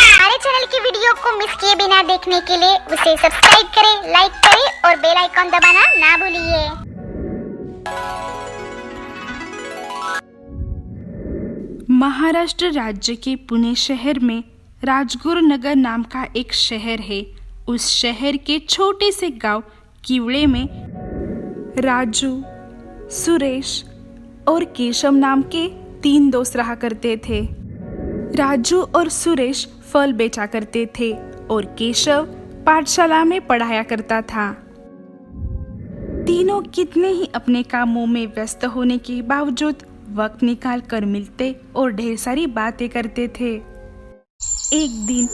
हमारे चैनल की वीडियो को मिस किए बिना देखने के लिए उसे सब्सक्राइब करें, लाइक करें और बेल आइकॉन दबाना ना भूलिए। महाराष्ट्र राज्य के पुणे शहर में राजगुरु नगर नाम का एक शहर है। उस शहर के छोटे से गांव किवड़े में राजू, सुरेश और केशव नाम के 3 दोस्त रहा करते थे। राजू और सुरेश फल बेचा करते थे और केशव पाठशाला में पढ़ाया करता था। तीनों कितने ही अपने कामों में व्यस्त होने के बावजूद वक्त निकाल कर मिलते और ढेर सारी बातें करते थे। एक दिन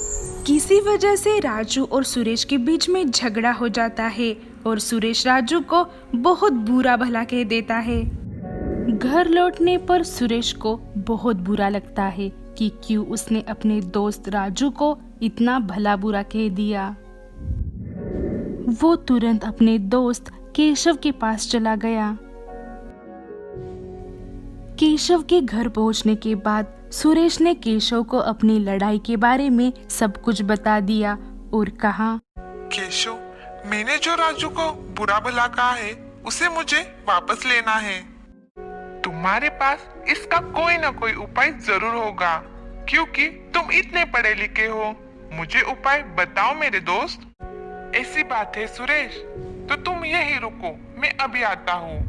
किसी वजह से राजू और सुरेश के बीच में झगड़ा हो जाता है और सुरेश राजू को बहुत बुरा भला कह देता है। घर लौटने पर सुरेश को बहुत बुरा लगता है कि क्यों उसने अपने दोस्त राजू को इतना भला बुरा कह दिया। वो तुरंत अपने दोस्त केशव के पास चला गया। केशव के घर पहुंचने के बाद सुरेश ने केशव को अपनी लड़ाई के बारे में सब कुछ बता दिया और कहा, केशव, मैंने जो राजू को बुरा भला कहा है उसे मुझे वापस लेना है। तुम्हारे पास इसका कोई ना कोई उपाय जरूर होगा, क्योंकि तुम इतने पढ़े लिखे हो। मुझे उपाय बताओ मेरे दोस्त। ऐसी बात है सुरेश, तो तुम यही रुको, मैं अभी आता हूँ।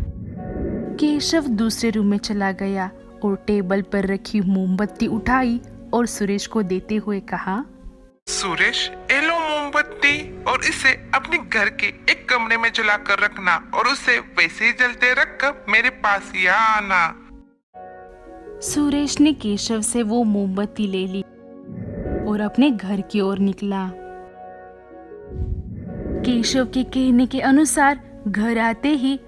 केशव दूसरे रूम में चला गया और टेबल पर रखी मोमबत्ती उठाई और सुरेश को देते हुए कहा, सुरेश, ये लो मोमबत्ती और इसे अपने घर के एक कमरे में जला कर रखना और उसे वैसे ही जलते रखकर मेरे पास यहाँ आना। सुरेश ने केशव से वो मोमबत्ती ले ली और अपने घर की ओर निकला। केशव के कहने के अनुसार घर आते ही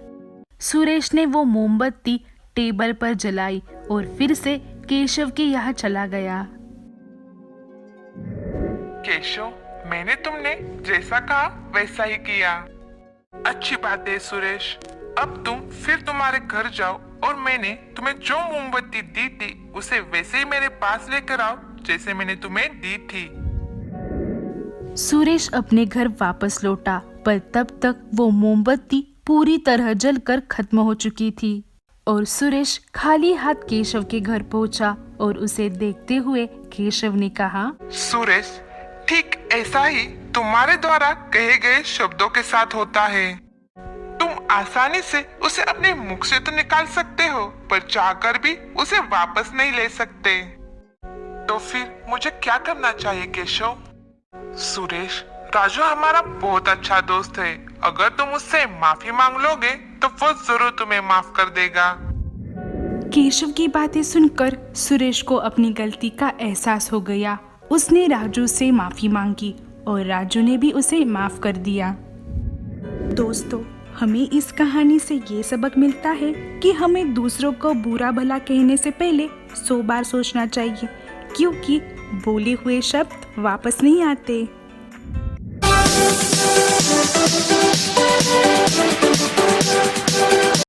सुरेश ने वो मोमबत्ती टेबल पर जलाई और फिर से केशव के यहाँ चला गया। केशव, मैंने तुमने जैसा कहा वैसा ही किया। अच्छी बात है सुरेश, अब तुम फिर तुम्हारे घर जाओ और मैंने तुम्हें जो मोमबत्ती दी थी उसे वैसे ही मेरे पास लेकर आओ जैसे मैंने तुम्हें दी थी। सुरेश अपने घर वापस लौटा, पर तब तक वो मोमबत्ती पूरी तरह जलकर खत्म हो चुकी थी और सुरेश खाली हाथ केशव के घर पहुंचा और उसे देखते हुए केशव ने कहा, सुरेश, ठीक ऐसा ही तुम्हारे द्वारा कहे गए शब्दों के साथ होता है। तुम आसानी से उसे अपने मुख से तो निकाल सकते हो, पर चाहकर भी उसे वापस नहीं ले सकते। तो फिर मुझे क्या करना चाहिए केशव? सुरेश, राजू हमारा बहुत अच्छा दोस्त है। अगर तुम उससे माफी मांग लोगे तो वो जरूर तुम्हें माफ कर देगा। केशव की बातें सुनकर सुरेश को अपनी गलती का एहसास हो गया। उसने राजू से माफी मांगी और राजू ने भी उसे माफ कर दिया। दोस्तों, हमें इस कहानी से ये सबक मिलता है कि हमें दूसरों को बुरा भला कहने से पहले 100 बार सोचना चाहिए, क्योंकि बोले हुए शब्द वापस नहीं आते।